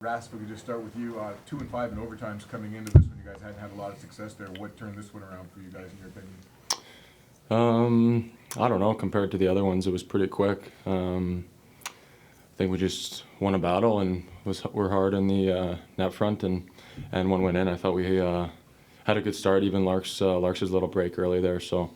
Ras, if we could just start with you. 2 and 5 in overtimes coming into this one. You guys hadn't had a lot of success there. What turned this one around for you guys, in your opinion? I don't know. Compared to the other ones, it was pretty quick. I think we just won a battle and were hard in the net front, and one went in. I thought we had a good start. Even Lark's little break early there, so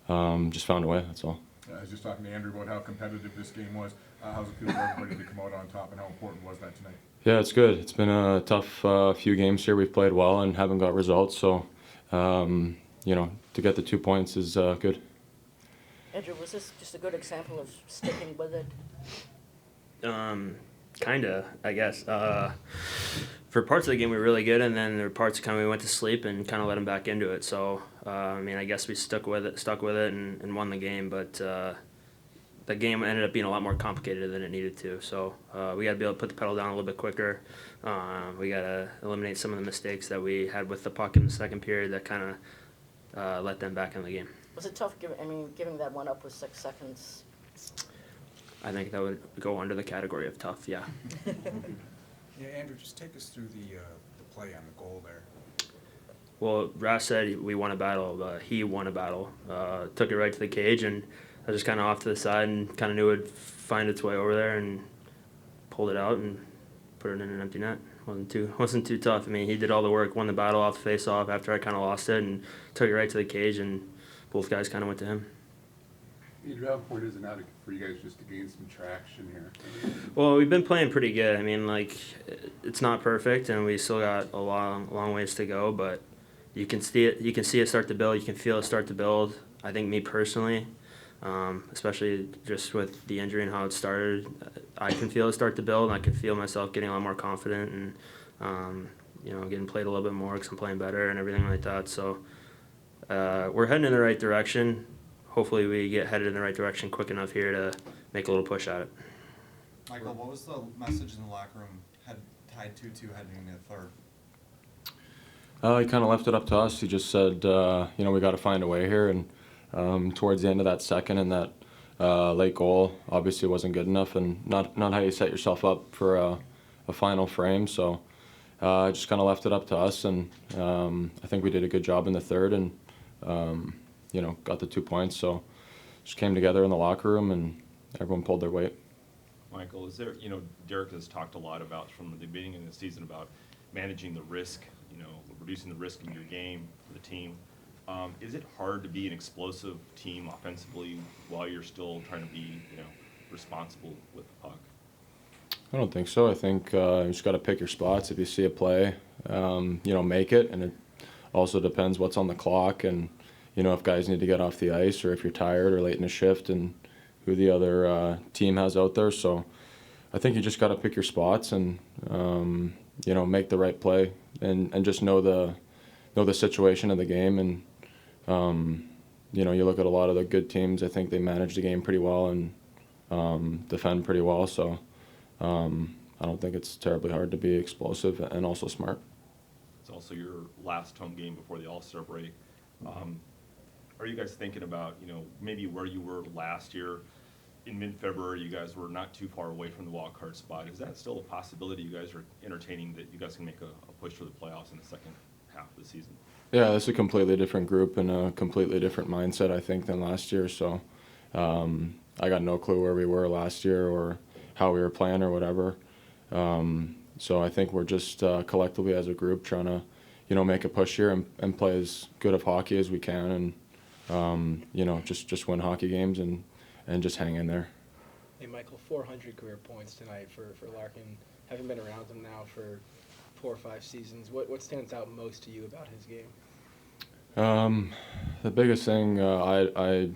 just found a way. That's all. I was just talking to Andrew about how competitive this game was. How's it feel for everybody to come out on top, and how important was that tonight? Yeah, it's good. It's been a tough few games here. We've played well and haven't got results, so to get the 2 points is good. Andrew, was this just a good example of sticking with it? Kinda, I guess. For parts of the game, we were really good, and then there were parts kind of we went to sleep and kind of let them back into it. So, I guess we stuck with it, and won the game. But the game ended up being a lot more complicated than it needed to. So we got to be able to put the pedal down a little bit quicker. We got to eliminate some of the mistakes that we had with the puck in the second period that kind of let them back in the game. Was it tough, giving that one up with 6 seconds? I think that would go under the category of tough, yeah. Yeah, Andrew, just take us through the play on the goal there. Well, Ras said we won a battle. He won a battle. Took it right to the cage, and I was just kind of off to the side and kind of knew it would find its way over there and pulled it out and put it in an empty net. Wasn't too tough. He did all the work, won the battle off the face-off after I kind of lost it, and took it right to the cage, and both guys kind of went to him. Andrew, how important is it now for you guys just to gain some traction here? Well, we've been playing pretty good. It's not perfect, and we still got a long ways to go. But you can see it. You can see it start to build. You can feel it start to build. I think me personally, especially just with the injury and how it started, I can feel it start to build. And I can feel myself getting a lot more confident and getting played a little bit more because I'm playing better and everything like that. So we're heading in the right direction. Hopefully we get headed in the right direction quick enough here to make a little push at it. Michael, what was the message in the locker room tied 2-2 heading into the third? He kind of left it up to us. He just said, we got to find a way here. And towards the end of that second and that late goal, obviously wasn't good enough and not how you set yourself up for a final frame. So just kind of left it up to us. And I think we did a good job in the third and, got the 2 points. So just came together in the locker room and everyone pulled their weight. Michael, is there, Derek has talked a lot about from the beginning of the season about managing the risk, reducing the risk in your game for the team. Is it hard to be an explosive team offensively while you're still trying to be, responsible with the puck? I don't think so. I think you just got to pick your spots. If you see a play, make it. And it also depends what's on the clock and, if guys need to get off the ice or if you're tired or late in a shift and who the other team has out there. So I think you just got to pick your spots and, make the right play and just know the situation of the game. And, you look at a lot of the good teams, I think they manage the game pretty well and defend pretty well. So I don't think it's terribly hard to be explosive and also smart. It's also your last home game before the All-Star break. Are you guys thinking about, maybe where you were last year in mid-February? You guys were not too far away from the wild card spot. Is that still a possibility you guys are entertaining, that you guys can make a push for the playoffs in the second half of the season? Yeah, it's a completely different group and a completely different mindset, I think, than last year. So I got no clue where we were last year or how we were playing or whatever. So I think we're just collectively as a group trying to, make a push here and play as good of hockey as we can and, just win hockey games and just hang in there. Hey, Michael, 400 career points tonight for Larkin. Having been around him now for 4 or 5 seasons, what stands out most to you about his game? The biggest thing I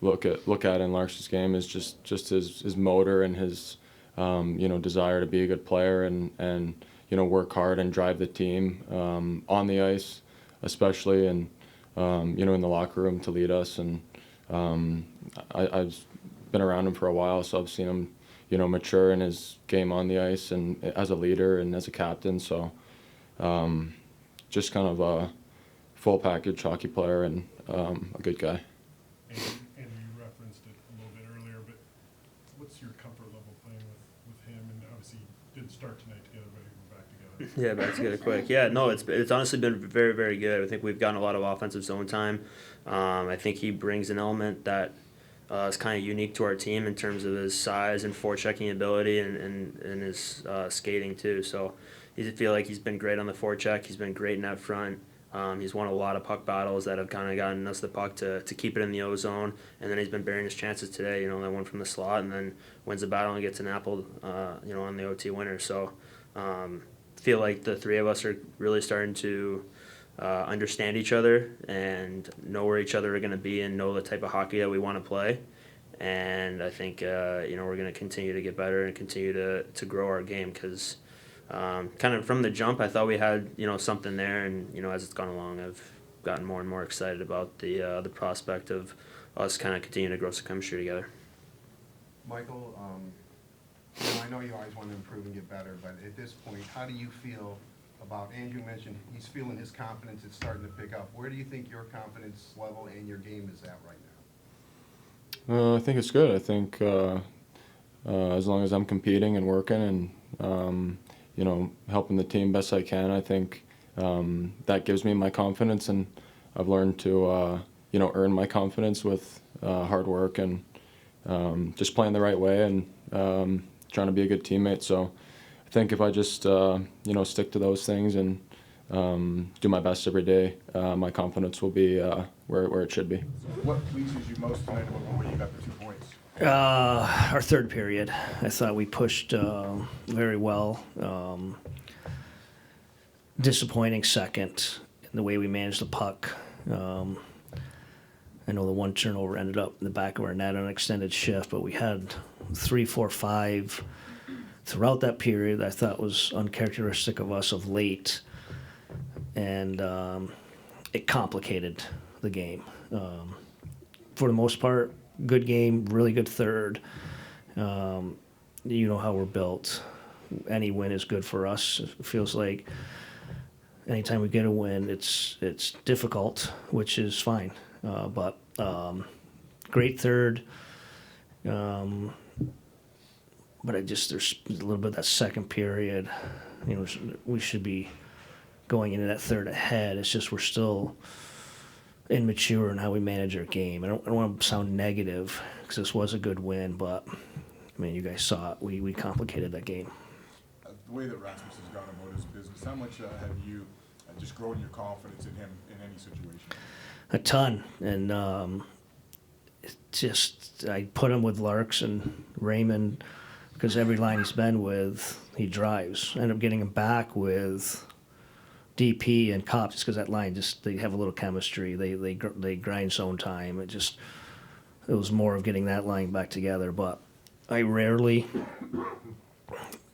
look at in Lark's game is just his motor and his desire to be a good player and work hard and drive the team on the ice, especially and in the locker room to lead us. And I've been around him for a while, so I've seen him mature in his game on the ice and as a leader and as a captain. So just kind of a full package hockey player and a good guy. And you referenced it a little bit earlier, but what's your comfort level playing with him? And obviously you didn't start tonight together, but Yeah, back to get it quick. Yeah, no, it's honestly been very, very good. I think we've gotten a lot of offensive zone time. I think he brings an element that is kind of unique to our team in terms of his size and forechecking ability and his skating too. So I feel like he's been great on the forecheck. He's been great in that front. He's won a lot of puck battles that have kind of gotten us the puck to keep it in the O zone, and then he's been bearing his chances today. That one from the slot, and then wins the battle and gets an apple, on the OT winner. So feel like the three of us are really starting to understand each other and know where each other are going to be and know the type of hockey that we want to play. And I think we're going to continue to get better and continue to grow our game because. Kind of from the jump, I thought we had something there, and as it's gone along, I've gotten more and more excited about the prospect of us kind of continuing to grow some chemistry together. Michael, I know you always want to improve and get better, but at this point, how do you feel about Andrew mentioned he's feeling his confidence, it's starting to pick up. Where do you think your confidence level and your game is at right now? I think it's good. I think as long as I'm competing and working and helping the team best I can, I think that gives me my confidence, and I've learned to earn my confidence with hard work and just playing the right way and trying to be a good teammate. So I think if I just stick to those things and do my best every day, my confidence will be where it should be. What pleases you most tonight about the way you got the 2 points? Our third period, I thought we pushed very well. Disappointing second in the way we managed the puck. I know the one turnover ended up in the back of our net on an extended shift, but we had 3, 4, 5 throughout that period I thought was uncharacteristic of us of late, and it complicated the game. For the most part, good game, really good third. You know how we're built. Any win is good for us. It feels like anytime we get a win, it's difficult, which is fine. But great third. But there's a little bit of that second period. We should be going into that third ahead. It's just we're still immature in how we manage our game. I don't want to sound negative because this was a good win, but you guys saw it. We complicated that game. The way that Rasmussen's gone about his business, how much have you just grown your confidence in him in any situation? A ton, and I put him with Larks and Raymond because every line he's been with, he drives. I end up getting him back with DP and Copp just because that line they have a little chemistry. They grind zone time. It was more of getting that line back together. But I rarely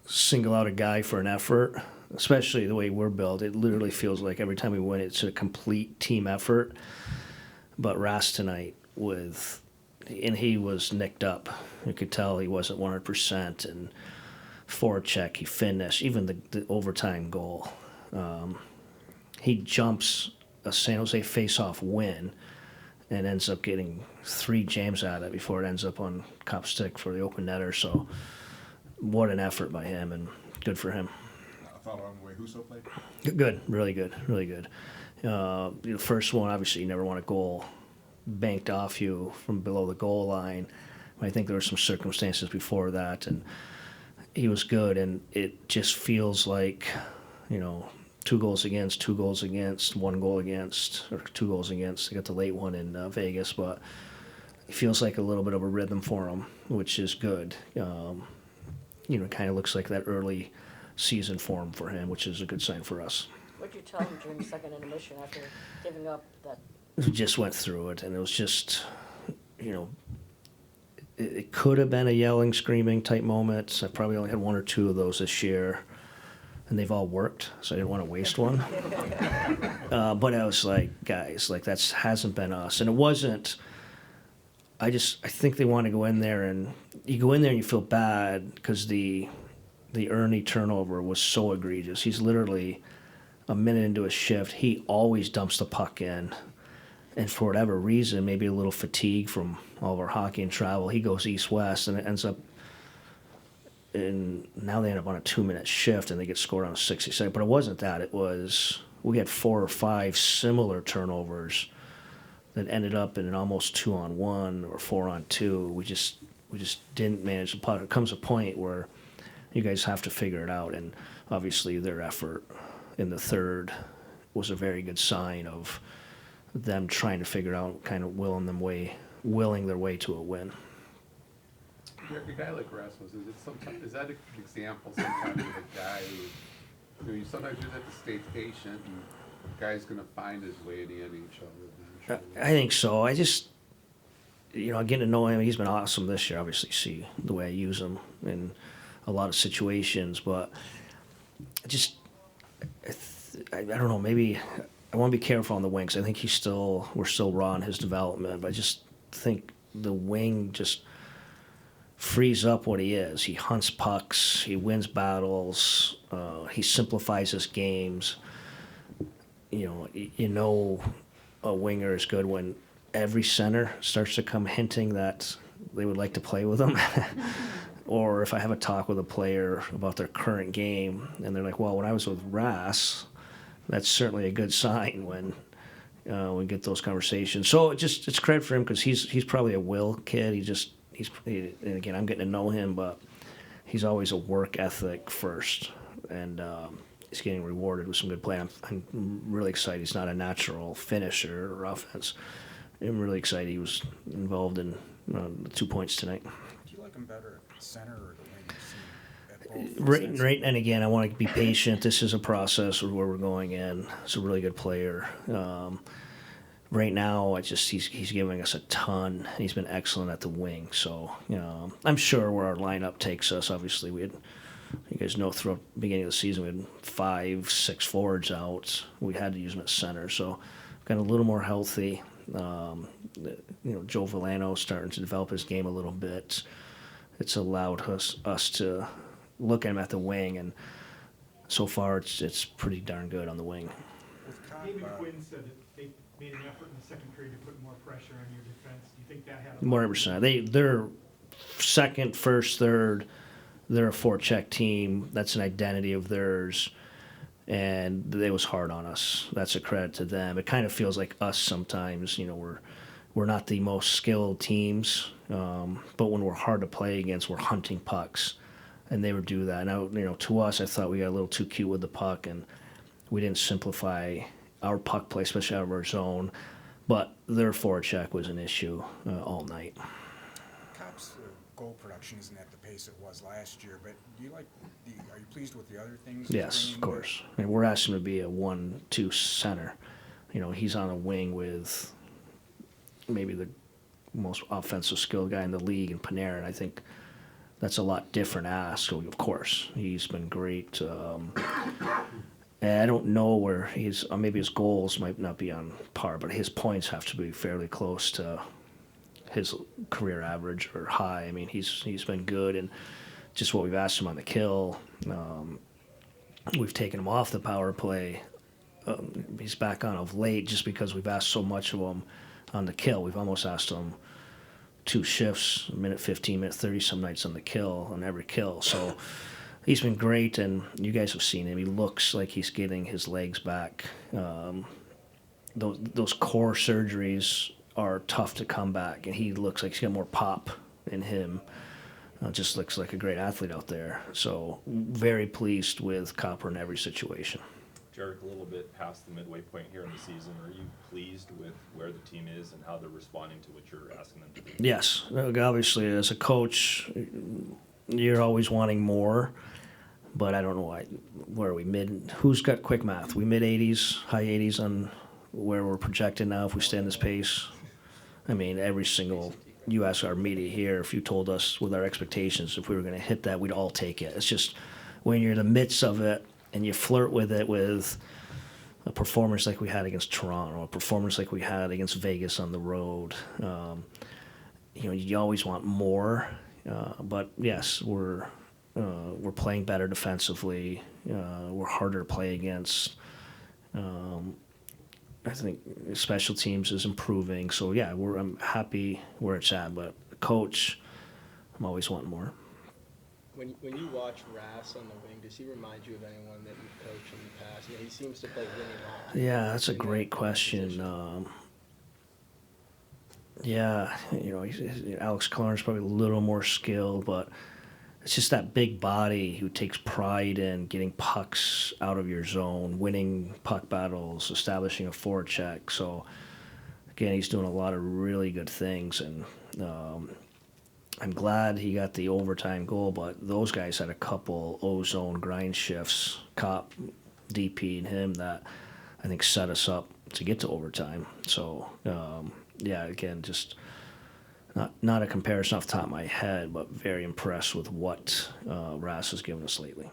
single out a guy for an effort, especially the way we're built. It literally feels like every time we win, it's a complete team effort. But Ras tonight he was nicked up. You could tell he wasn't 100%. And forecheck, he finished, even the overtime goal. He jumps a San Jose face-off win and ends up getting 3 jams out of it before it ends up on Copp's stick for the open netter. So what an effort by him, and good for him. I thought along the way Husso played. Good, really good, really good. The first one, obviously, you never want a goal banked off you from below the goal line. I think there were some circumstances before that, and he was good, and it just feels like, 2 goals against, 2 goals against, 1 goal against, or 2 goals against. They got the late one in Vegas, but it feels like a little bit of a rhythm for him, which is good. It kind of looks like that early season form for him, which is a good sign for us. What did you tell him during the second intermission after giving up that? We just went through it, and it was just, it could have been a yelling, screaming type moment. I probably only had 1 or 2 of those this year, and they've all worked, so I didn't want to waste one. But I was like, guys, that hasn't been us. And it wasn't, I think they want to go in there, and you go in there and you feel bad because the Ernie turnover was so egregious. He's literally a minute into a shift. He always dumps the puck in. And for whatever reason, maybe a little fatigue from all of our hockey and travel, he goes east-west, and it ends up and now they end up on a 2-minute shift and they get scored on a 60-second. But it wasn't that. It was we had 4 or 5 similar turnovers that ended up in an almost 2-on-1 or 4-on-2. We just didn't manage the puck. It comes a point where you guys have to figure it out, and obviously their effort in the third was a very good sign of them trying to figure it out, kind of willing their way to a win. A guy like Rasmussen, is that an example sometimes of a guy who, sometimes you have to stay patient and the guy's gonna find his way in the NHL eventually? I think so. I just, getting to know him, he's been awesome this year. Obviously, see the way I use him in a lot of situations, but I don't know. Maybe I want to be careful on the wing 'cause I think we're still raw in his development. But I just think the wing just frees up what he is. He hunts pucks. He wins battles. He simplifies his games. A winger is good when every center starts to come hinting that they would like to play with him. Or if I have a talk with a player about their current game and they're like, well, when I was with Ras, that's certainly a good sign when we get those conversations. So it's credit for him because he's probably a will kid. And again, I'm getting to know him, but he's always a work ethic first. And he's getting rewarded with some good play. I'm really excited. He's not a natural finisher or offense. I'm really excited he was involved in the 2 points tonight. Do you like him better at center or the wing? At both Right, and again, I want to be patient. This is a process of where we're going in. He's a really good player. Right now, he's giving us a ton. He's been excellent at the wing. So I'm sure where our lineup takes us. Obviously, you guys know throughout the beginning of the season we had 5, 6 forwards out. We had to use them at center. So got a little more healthy. Joe Villano starting to develop his game a little bit. It's allowed us to look at him at the wing, and so far it's pretty darn good on the wing. With Copp, David Quinn said that they made an effort in the second period to put more pressure on your defense. Do you think that had a More percent. They're second, first, third. They're a forecheck team. That's an identity of theirs, and it was hard on us. That's a credit to them. It kind of feels like us sometimes. We're not the most skilled teams, but when we're hard to play against, we're hunting pucks, and they would do that. Now, to us, I thought we got a little too cute with the puck, and we didn't simplify our puck play, especially out of our zone. But their forecheck was an issue all night. Copp's goal production isn't at the pace it was last year, but are you pleased with the other things? Yes, of course. And we're asking him to be a 1-2 center. He's on a wing with maybe the most offensive skilled guy in the league in Panarin. I think that's a lot different ask. Of course, he's been great. And I don't know where maybe his goals might not be on par, but his points have to be fairly close to his career average or high. I mean, he's been good, and just what we've asked him on the kill. We've taken him off the power play. He's back on of late just because we've asked so much of him on the kill. We've almost asked him 2 shifts, minute 15, minute 30 some nights on the kill, on every kill. So he's been great, and you guys have seen him. He looks like he's getting his legs back. Those core surgeries are tough to come back, and he looks like he's got more pop in him. Just looks like a great athlete out there. So very pleased with Copper in every situation. Derek, a little bit past the midway point here in the season, are you pleased with where the team is and how they're responding to what you're asking them to do? Yes. Obviously, as a coach, you're always wanting more, but I don't know where are we who's got quick math? We mid-80s, high 80s on where we're projected now if we stay in this pace? I mean, you ask our media here, if you told us with our expectations, if we were going to hit that, we'd all take it. It's just when you're in the midst of it and you flirt with it with a performance like we had against Toronto, a performance like we had against Vegas on the road, you always want more. But yes, we're playing better defensively. We're harder to play against. I think special teams is improving. So yeah, I'm happy where it's at. But coach, I'm always wanting more. When you watch Ras on the wing, does he remind you of anyone that you've coached in the past? He seems to play winning hockey. Yeah, that's a great question. Yeah, Alex Klarn's probably a little more skilled, but it's just that big body who takes pride in getting pucks out of your zone, winning puck battles, establishing a forecheck. So, again, he's doing a lot of really good things, and I'm glad he got the overtime goal, but those guys had a couple O-zone grind shifts, Copp, DP, and him that I think set us up to get to overtime. So, yeah, again, just not a comparison off the top of my head, but very impressed with what Ras has given us lately.